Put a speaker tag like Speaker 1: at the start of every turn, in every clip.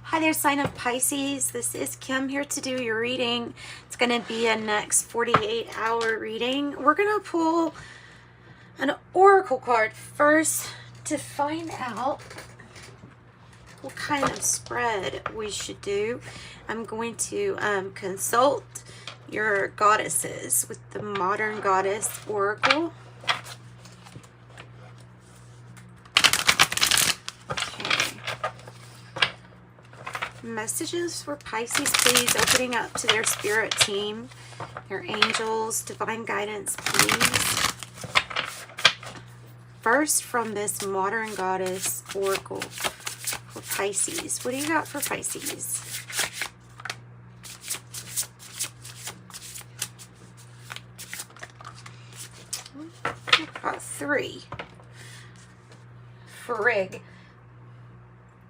Speaker 1: Hi there, sign of Pisces. This is Kim here to do your reading. It's going to be a next 48-hour reading. We're going to pull an oracle card first to find out what kind of spread we should do. I'm going to consult your goddesses with the Modern Goddess Oracle. Messages for Pisces, please. Opening up to their spirit team, their angels, divine guidance, please. First, from this Modern Goddess Oracle for Pisces. What do you got for Pisces? I've got 3. Frig.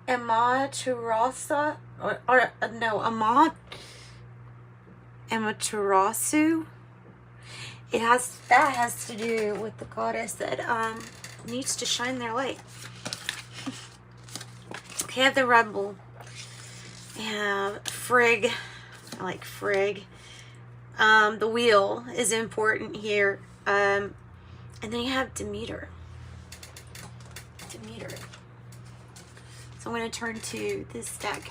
Speaker 1: Amaterasu, Amaterasu. That has to do with the goddess that needs to shine their light. Okay, I have the Rebel. I have Frig. I like Frig. The Wheel is important here. And then you have Demeter. So I'm going to turn to this deck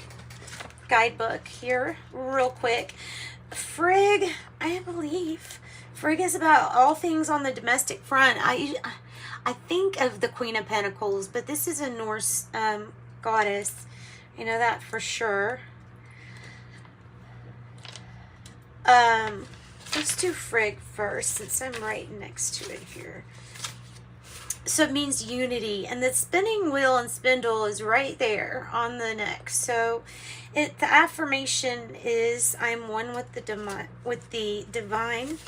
Speaker 1: guidebook here real quick. Frig, I believe Frig is about all things on the domestic front. I think of the Queen of Pentacles, but this is a Norse goddess. I know that for sure. Let's do Frig first since I'm right next to it here. So it means unity, and the spinning wheel and spindle is right there on the neck. So the affirmation is, I'm one with the divine,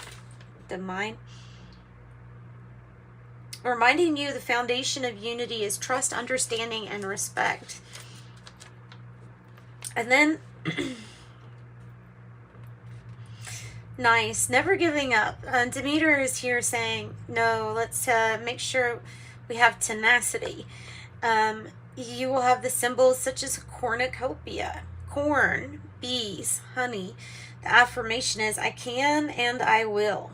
Speaker 1: reminding you the foundation of unity is trust, understanding, and respect. And then nice, never giving up. Demeter is here saying, no, let's make sure we have tenacity. You will have the symbols such as cornucopia, corn, bees, honey. The affirmation is, I can and I will.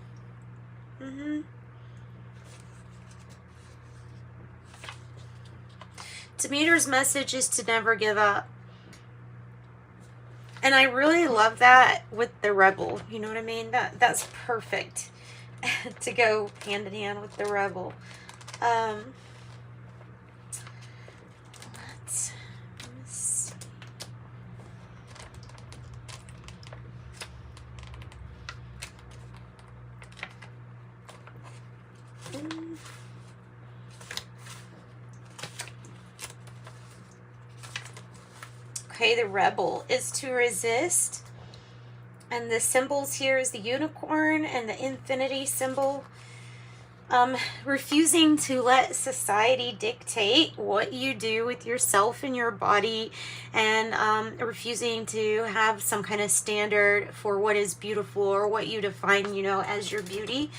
Speaker 1: Demeter's message is to never give up. And I really love that with the Rebel. You know what I mean? That's perfect to go hand in hand with the Rebel. Let's see. Okay, the Rebel is to resist. And the symbols here is the unicorn and the infinity symbol. Refusing to let society dictate what you do with yourself and your body, and refusing to have some kind of standard for what is beautiful or what you define, as your beauty.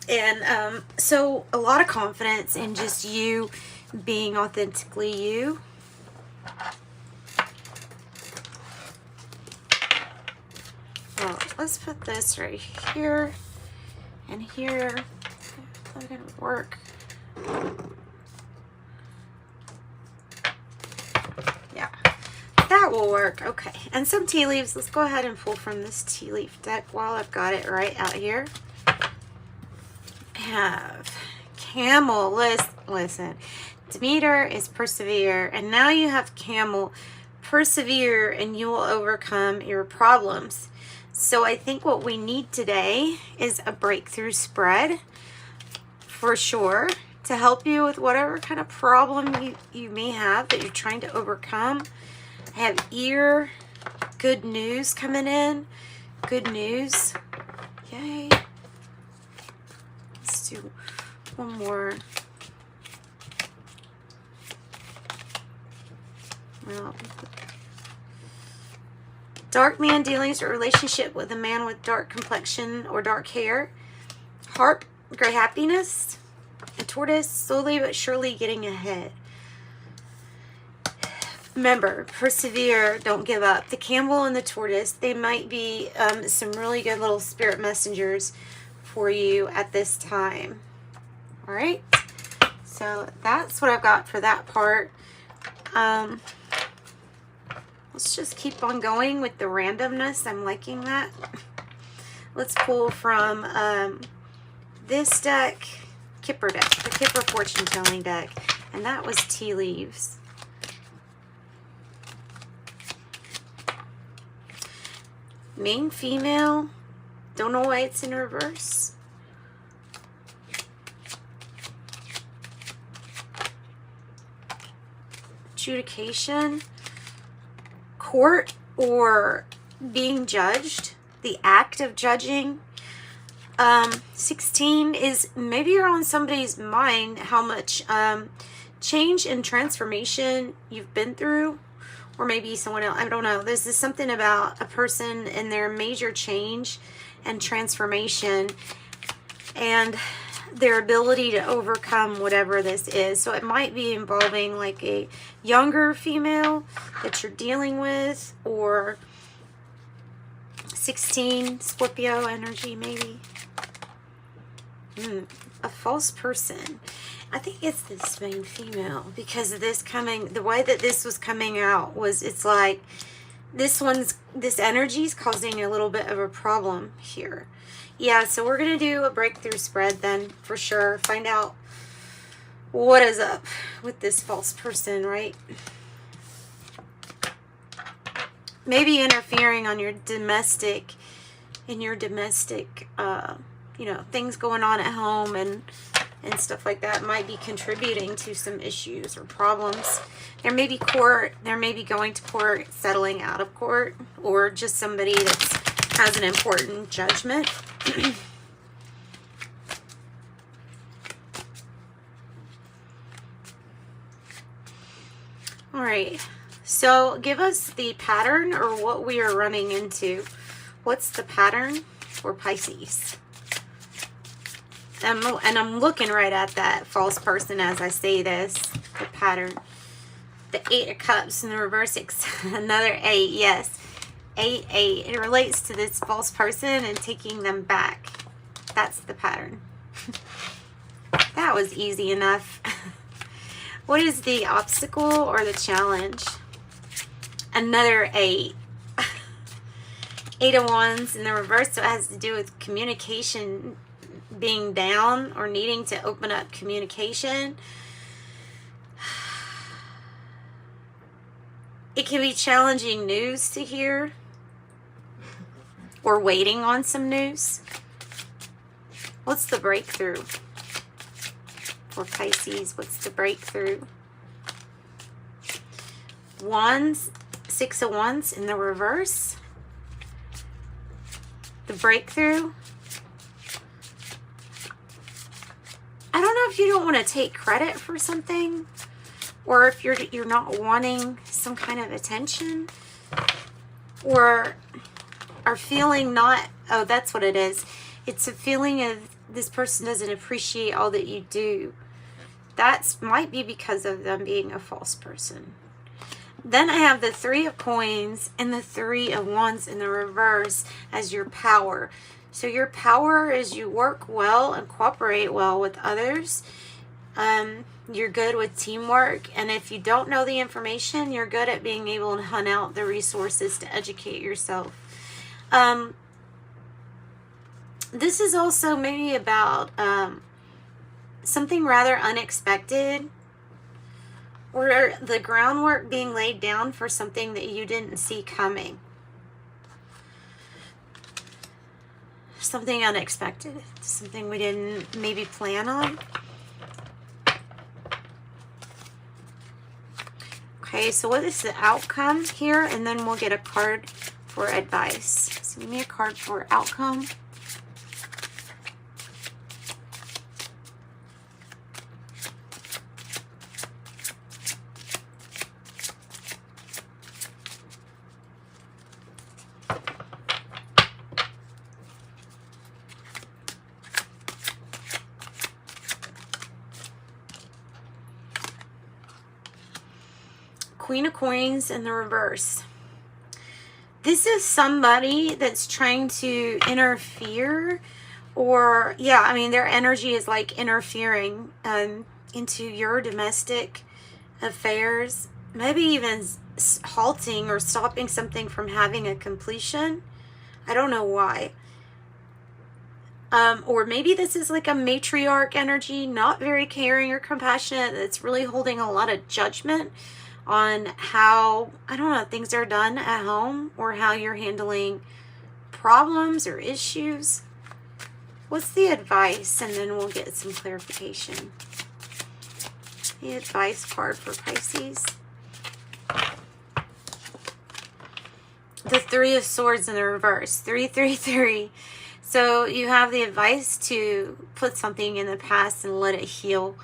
Speaker 1: And so a lot of confidence in just you being authentically you. Well, let's put this right here and here. That's gonna work. Yeah, that will work. Okay, and some tea leaves. Let's go ahead and pull from this tea leaf deck while I've got it right out here. Have Camel. Listen. Demeter is persevere, and now you have Camel. Persevere, and you will overcome your problems. So I think what we need today is a breakthrough spread, for sure, to help you with whatever kind of problem you may have that you're trying to overcome. I have good news coming in. Good news. Yay. Let's do one more. Well, dark man dealings or relationship with a man with dark complexion or dark hair. Harp, great happiness. A tortoise, slowly but surely getting ahead. Remember, persevere, don't give up. The camel and the tortoise, they might be some really good little spirit messengers for you at this time. All right, so that's what I've got for that part. Let's just keep on going with the randomness. I'm liking that. Let's pull from this deck, Kipper deck, the Kipper fortune telling deck, and that was tea leaves. Main female, don't know why it's in reverse. Adjudication, court or being judged, the act of judging. 16 is maybe you're on somebody's mind how much change and transformation you've been through, or maybe someone else, I don't know. This is something about a person and their major change and transformation and their ability to overcome whatever this is. So it might be involving like a younger female that you're dealing with, or 16, Scorpio energy maybe. A false person. I think it's this main female, because of this coming, the way that this was coming out was, it's like this energy is causing a little bit of a problem here. Yeah, so we're going to do a breakthrough spread then, for sure. Find out what is up with this false person, right? Maybe interfering on your domestic, you know, things going on at home and stuff like that might be contributing to some issues or problems. There may be court, there may be going to court, settling out of court, or just somebody that has an important judgment. All right, so give us the pattern or what we are running into. What's the pattern for Pisces? And I'm looking right at that false person as I say this, the pattern. The 8 of Cups in the reverse, another 8, yes. 8, 8. It relates to this false person and taking them back. That's the pattern. That was easy enough. What is the obstacle or the challenge? Another 8. 8 of Wands in the reverse, so it has to do with communication being down or needing to open up communication. It can be challenging news to hear, or waiting on some news. What's the breakthrough for Pisces? What's the breakthrough? Wands, 6 of Wands in the reverse. The breakthrough. I don't know if you don't want to take credit for something, or if you're not wanting some kind of attention, or are feeling not, oh, that's what it is. It's a feeling of this person doesn't appreciate all that you do. That might be because of them being a false person. Then I have the 3 of Coins and the 3 of Wands in the reverse as your power. So your power is you work well and cooperate well with others. You're good with teamwork. And if you don't know the information, you're good at being able to hunt out the resources to educate yourself. This is also maybe about something rather unexpected, or the groundwork being laid down for something that you didn't see coming. Something unexpected, something we didn't maybe plan on. Okay, so what is the outcome here? And then we'll get a card for advice. So give me a card for outcome. Queen of Coins in the reverse. This is somebody that's trying to interfere, or, yeah, I mean, their energy is like interfering into your domestic affairs. Maybe even halting or stopping something from having a completion. I don't know why. Or maybe this is like a matriarch energy, not very caring or compassionate, that's really holding a lot of judgment on how, I don't know, things are done at home, or how you're handling problems or issues. What's the advice? And then we'll get some clarification. The advice card for Pisces. The Three of Swords in the reverse. 333. So you have the advice to put something in the past and let it heal.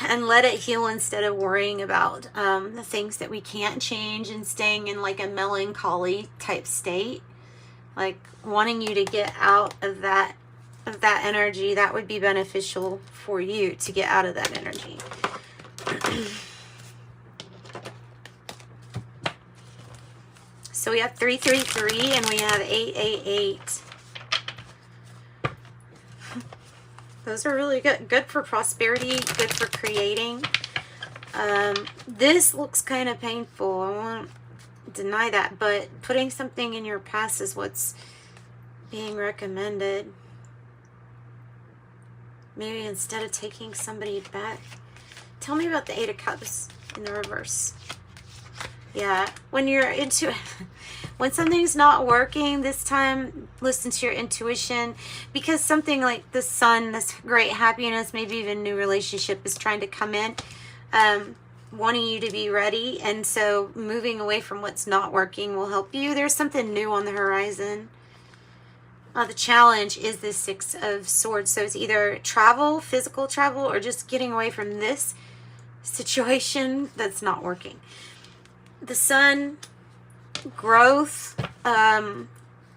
Speaker 1: And let it heal instead of worrying about the things that we can't change and staying in like a melancholy type state. Like wanting you to get out of that energy. That would be beneficial for you to get out of that energy. So we have 333 and we have 888. Those are really good. Good for prosperity, good for creating. This looks kind of painful. I won't deny that, but putting something in your past is what's being recommended. Maybe instead of taking somebody back. Tell me about the Eight of Cups in the reverse. Yeah, when you're into when something's not working this time, listen to your intuition, because something like the Sun, this great happiness, maybe even new relationship is trying to come in, wanting you to be ready, and so moving away from what's not working will help you. There's something new on the horizon. The challenge is the Six of Swords, so it's either travel, physical travel, or just getting away from this situation that's not working. The Sun, growth,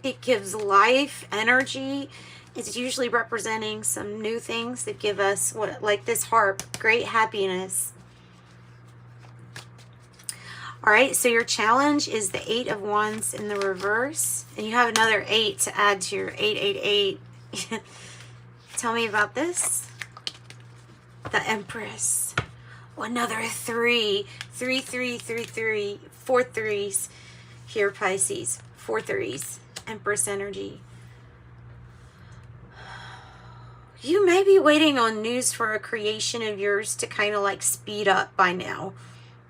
Speaker 1: it gives life, energy. It's usually representing some new things that give us, what, like this harp, great happiness. All right, so your challenge is the Eight of Wands in the reverse. And you have another 8 to add to your 888. Tell me about this. The Empress. Another 3. 3, 3, 3, 3. 4 threes here, Pisces. 4 threes. Empress energy. You may be waiting on news for a creation of yours to kind of like speed up by now.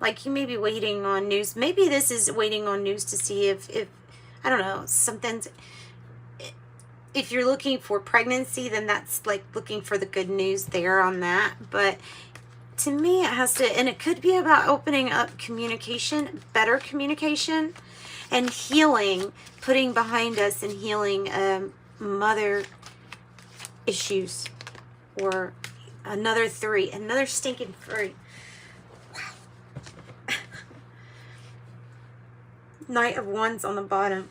Speaker 1: Like you may be waiting on news. Maybe this is waiting on news to see if I don't know, something's, if you're looking for pregnancy, then that's like looking for the good news there on that. But to me, it has to, and it could be about opening up communication, better communication, and healing, putting behind us and healing mother issues, or another 3, another stinking 3. Wow. Knight of Wands on the bottom.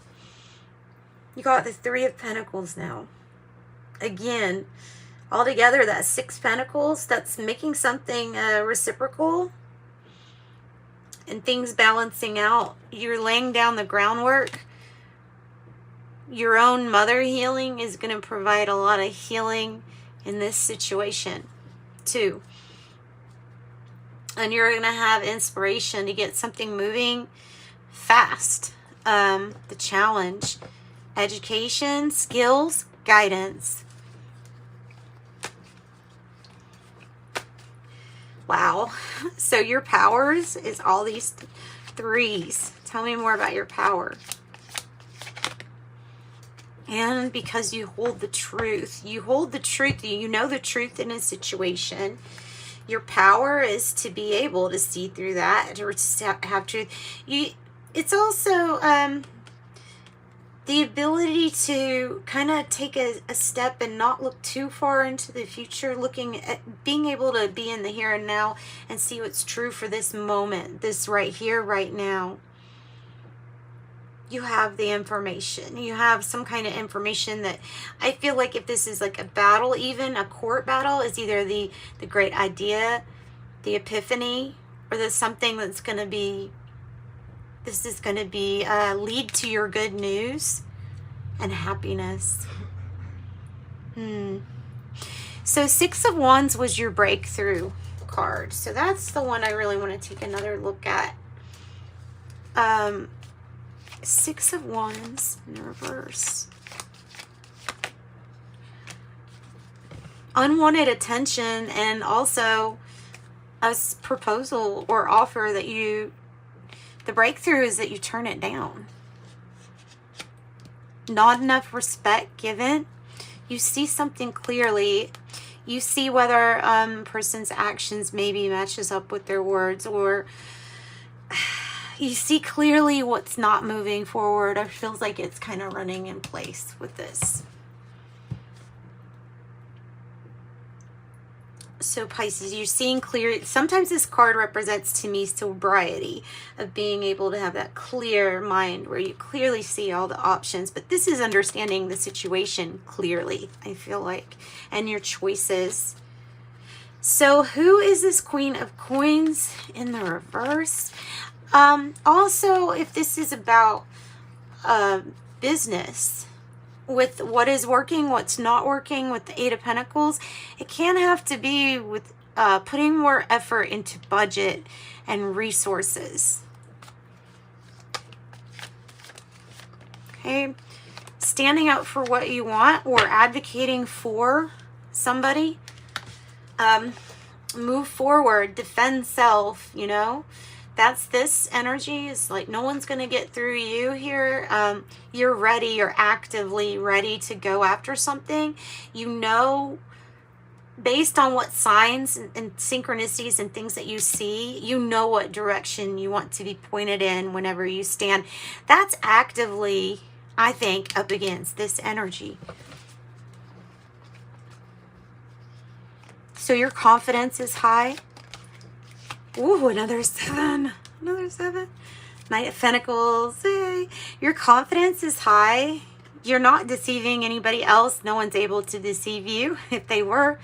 Speaker 1: You got the 3 of Pentacles now. Again, altogether, that's 6 Pentacles. That's making something reciprocal and things balancing out. You're laying down the groundwork. Your own mother healing is going to provide a lot of healing in this situation too. And you're going to have inspiration to get something moving fast. The challenge, education, skills, guidance. Wow. So your powers is all these 3s. Tell me more about your power. And because you hold the truth. You hold the truth. You know the truth in a situation. Your power is to be able to see through that, or to have truth. It's also the ability to kind of take a step and not look too far into the future, looking at being able to be in the here and now and see what's true for this moment, this right here, right now. You have the information. You have some kind of information that I feel like if this is like a battle, even a court battle, is either the great idea, the epiphany, or there's something that's going to be, this is going to be lead to your good news and happiness. So Six of Wands was your breakthrough card. So that's the one I really want to take another look at. Six of Wands in reverse. Unwanted attention, and also a proposal or offer that you, the breakthrough is that you turn it down. Not enough respect given. You see something clearly. You see whether person's actions maybe matches up with their words, or you see clearly what's not moving forward, or feels like it's kind of running in place with this. So Pisces, you're seeing clear. Sometimes this card represents to me sobriety, of being able to have that clear mind where you clearly see all the options. But this is understanding the situation clearly, I feel like, and your choices. So who is this Queen of Coins in the reverse? Also, if this is about business, with what is working, what's not working, with the Eight of Pentacles, it can have to be with putting more effort into budget and resources. Okay, standing up for what you want or advocating for somebody. Move forward, defend self, you know. That's this energy. Is like no one's going to get through you here. You're ready. You're actively ready to go after something. You know, based on what signs and synchronicities and things that you see, you know what direction you want to be pointed in whenever you stand. That's actively, I think, up against this energy. So your confidence is high. Ooh, another 7. Another 7. Knight of Pentacles. Hey. Your confidence is high. You're not deceiving anybody else. No one's able to deceive you. If they were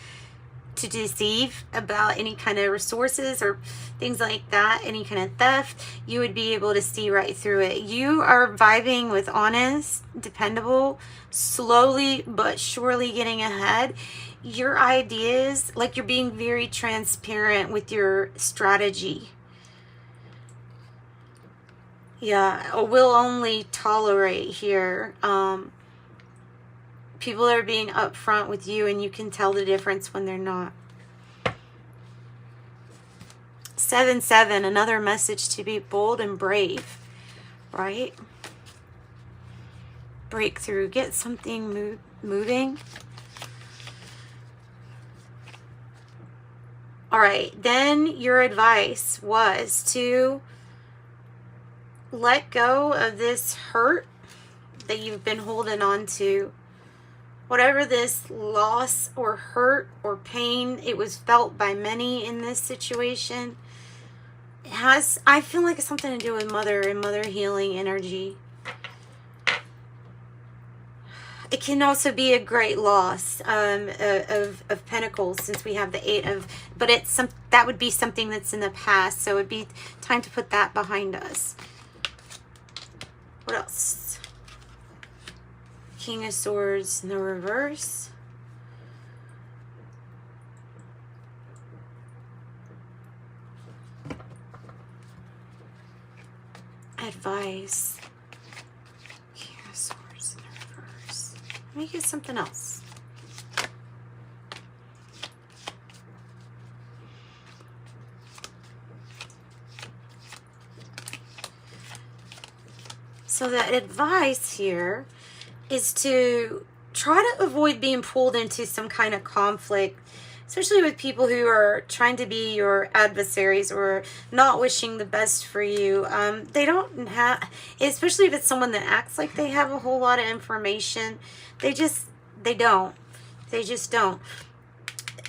Speaker 1: to deceive about any kind of resources or things like that, any kind of theft, you would be able to see right through it. You are vibing with honest, dependable, slowly but surely getting ahead. Your ideas, like you're being very transparent with your strategy. Yeah, will only tolerate here. People are being upfront with you, and you can tell the difference when they're not. 7-7, another message to be bold and brave, right? Breakthrough, get something moving. All right, then your advice was to let go of this hurt that you've been holding on to. Whatever this loss or hurt or pain, it was felt by many in this situation. It has, I feel like it's something to do with mother and mother healing energy. It can also be a great loss of pentacles, since we have the 8 of, but it's that would be something that's in the past, so it would be time to put that behind us. What else? King of Swords in the reverse. Advice. King of Swords in the reverse. Let me get something else. So the advice here is to try to avoid being pulled into some kind of conflict, especially with people who are trying to be your adversaries or not wishing the best for you. They don't have, especially if it's someone that acts like they have a whole lot of information. They just don't.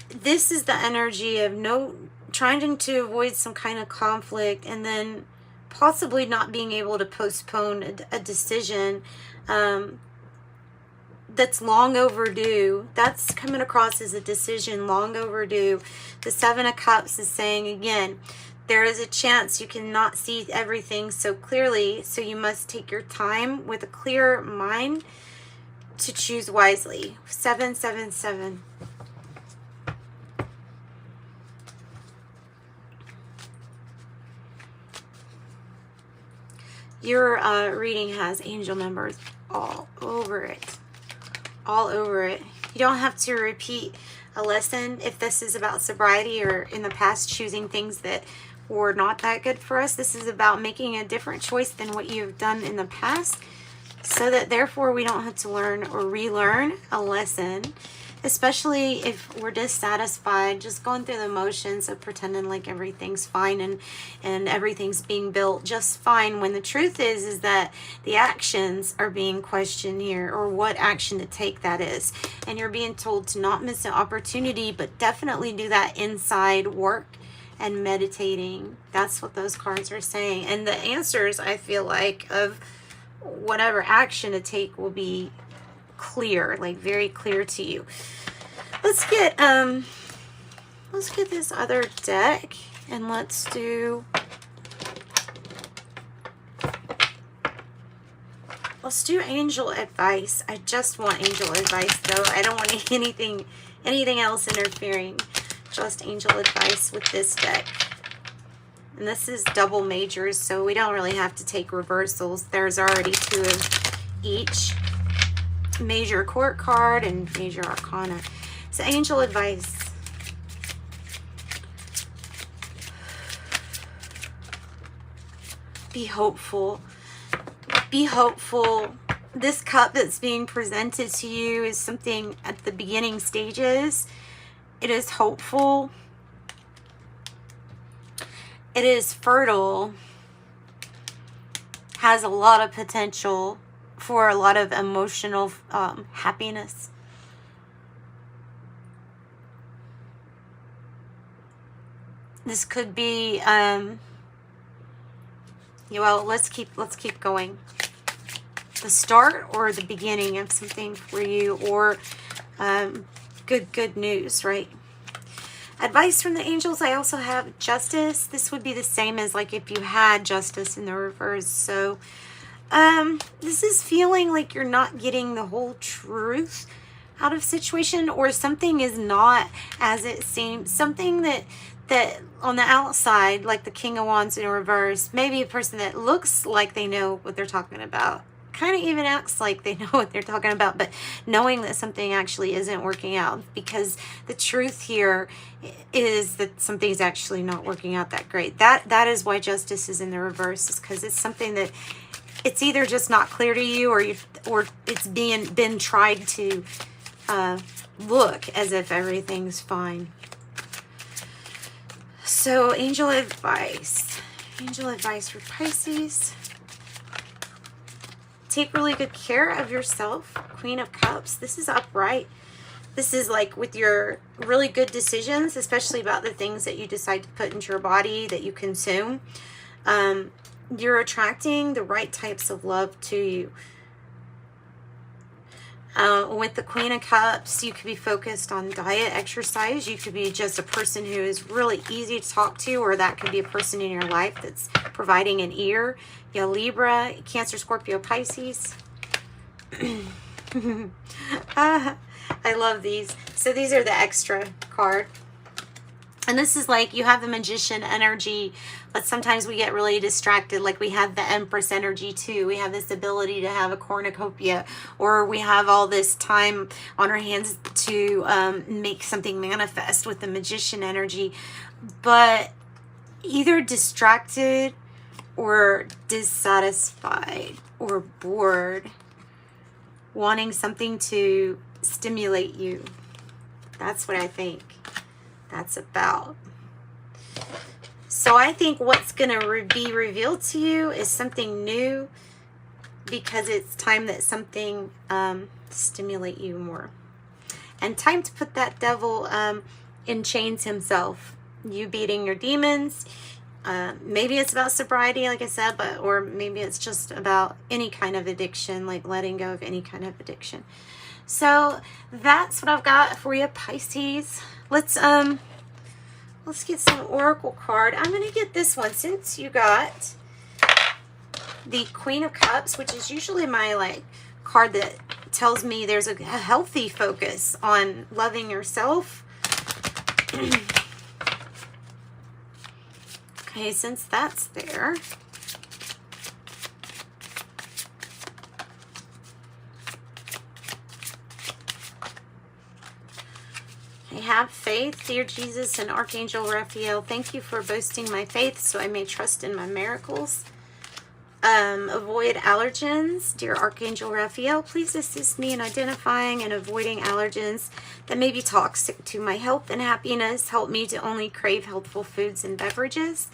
Speaker 1: This is the energy of trying to avoid some kind of conflict, and then possibly not being able to postpone a decision that's long overdue. That's coming across as a decision long overdue. The 7 of Cups is saying, again, There is a chance you cannot see everything so clearly, so you must take your time with a clear mind to choose wisely. 777. Your reading has angel numbers all over it. All over it. You don't have to repeat a lesson if this is about sobriety or in the past choosing things that were not that good for us. This is about making a different choice than what you've done in the past, so that therefore we don't have to learn or relearn a lesson, especially if we're dissatisfied, just going through the motions of pretending like everything's fine and everything's being built just fine, when the truth is that the actions are being questioned here, or what action to take, that is. And you're being told to not miss an opportunity, but definitely do that inside work and meditating. That's what those cards are saying. And the answers, I feel like, of whatever action to take will be clear, like very clear to you. Let's get this other deck, and let's do angel advice. I just want angel advice though. I don't want anything else interfering. Just angel advice with this deck. And this is double majors, so we don't really have to take reversals. There's already 2 of each. Major court card and major arcana. So angel advice. Be hopeful. Be hopeful. This cup that's being presented to you is something at the beginning stages. It is hopeful. It is fertile. Has a lot of potential for a lot of emotional happiness. This could be well, let's keep going. The start or the beginning of something for you, or good news, right? Advice from the angels. I also have justice. This would be the same as like if you had justice in the reverse. So this is feeling like you're not getting the whole truth out of situation, or something is not as it seems. Something that on the outside, like the King of Wands in reverse, maybe a person that looks like they know what they're talking about, kind of even acts like they know what they're talking about, but knowing that something actually isn't working out, because the truth here is that something's actually not working out that great. That is why justice is in the reverse, is because it's something that it's either just not clear to you, or it's been tried to look as if everything's fine. So angel advice for Pisces. Take really good care of yourself. Queen of Cups. This is upright. This is like with your really good decisions, especially about the things that you decide to put into your body, that you consume. You're attracting the right types of love to you. With the Queen of Cups, you could be focused on diet, exercise. You could be just a person who is really easy to talk to, or that could be a person in your life that's providing an ear. Yeah, Libra, Cancer, Scorpio, Pisces. I love these. So these are the extra card. And this is like you have the Magician energy, but sometimes we get really distracted. Like we have the Empress energy too. We have this ability to have a cornucopia, or we have all this time on our hands to make something manifest with the Magician energy. But either distracted or dissatisfied or bored, wanting something to stimulate you. That's what I think that's about. So I think what's going to be revealed to you is something new, because it's time that something stimulate you more. And time to put that devil in chains himself. You beating your demons. Maybe it's about sobriety, like I said, or maybe it's just about any kind of addiction, like letting go of any kind of addiction. So that's what I've got for you, Pisces. Let's Let's get some oracle card. I'm going to get this one since you got the Queen of Cups, which is usually my like card that tells me there's a healthy focus on loving yourself. Okay, since that's there, I have faith, dear Jesus and Archangel Raphael. Thank you for boosting my faith so I may trust in my miracles. Avoid allergens. Dear Archangel Raphael, please assist me in identifying and avoiding allergens that may be toxic to my health and happiness. Help me to only crave healthful foods and beverages.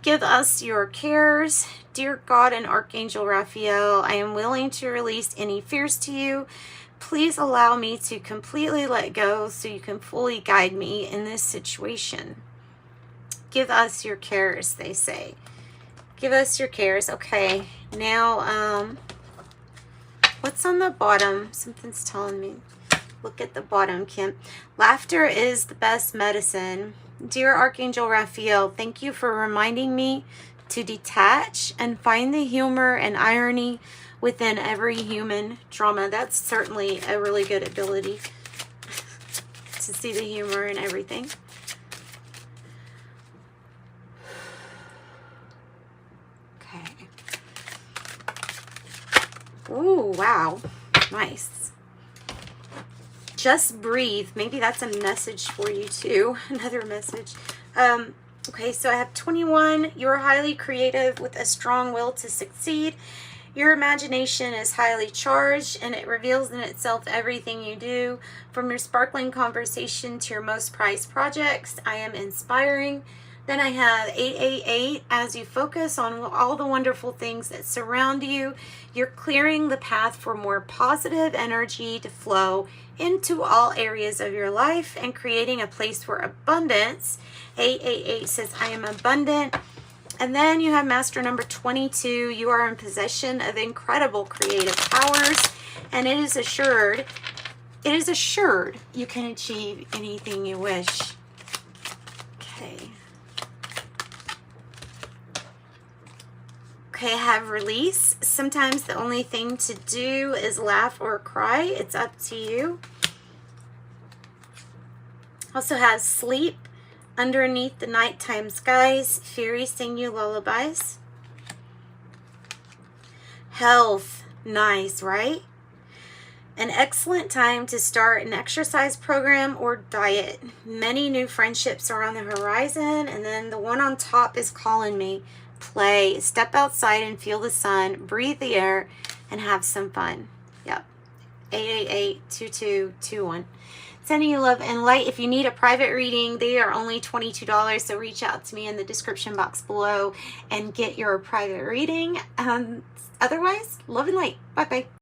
Speaker 1: Give us your cares. Dear God and Archangel Raphael, I am willing to release any fears to you. Please allow me to completely let go so you can fully guide me in this situation. Give us your cares, they say. Give us your cares. Okay, now, what's on the bottom? Something's telling me. Look at the bottom, Kim. Laughter is the best medicine. Dear Archangel Raphael, thank you for reminding me to detach and find the humor and irony within every human drama. That's certainly a really good ability to see the humor in everything. Ooh, wow. Nice. Just breathe. Maybe that's a message for you too. Another message. Okay, so I have 21. You're highly creative with a strong will to succeed. Your imagination is highly charged and it reveals in itself everything you do. From your sparkling conversation to your most prized projects, I am inspiring. Then I have 888. As you focus on all the wonderful things that surround you, you're clearing the path for more positive energy to flow into all areas of your life and creating a place for abundance. 888 says, I am abundant. And then you have master number 22. You are in possession of incredible creative powers, and it is assured you can achieve anything you wish. Okay. Okay, I have release. Sometimes the only thing to do is laugh or cry. It's up to you. Also have sleep. Underneath the nighttime skies, fairies sing you lullabies. Health. Nice, right? An excellent time to start an exercise program or diet. Many new friendships are on the horizon. And then the one on top is calling me. Play. Step outside and feel the sun. Breathe the air and have some fun. Yep. 888-2221. Sending you love and light. If you need a private reading, they are only $22. So reach out to me in the description box below and get your private reading. Otherwise, love and light. Bye-bye.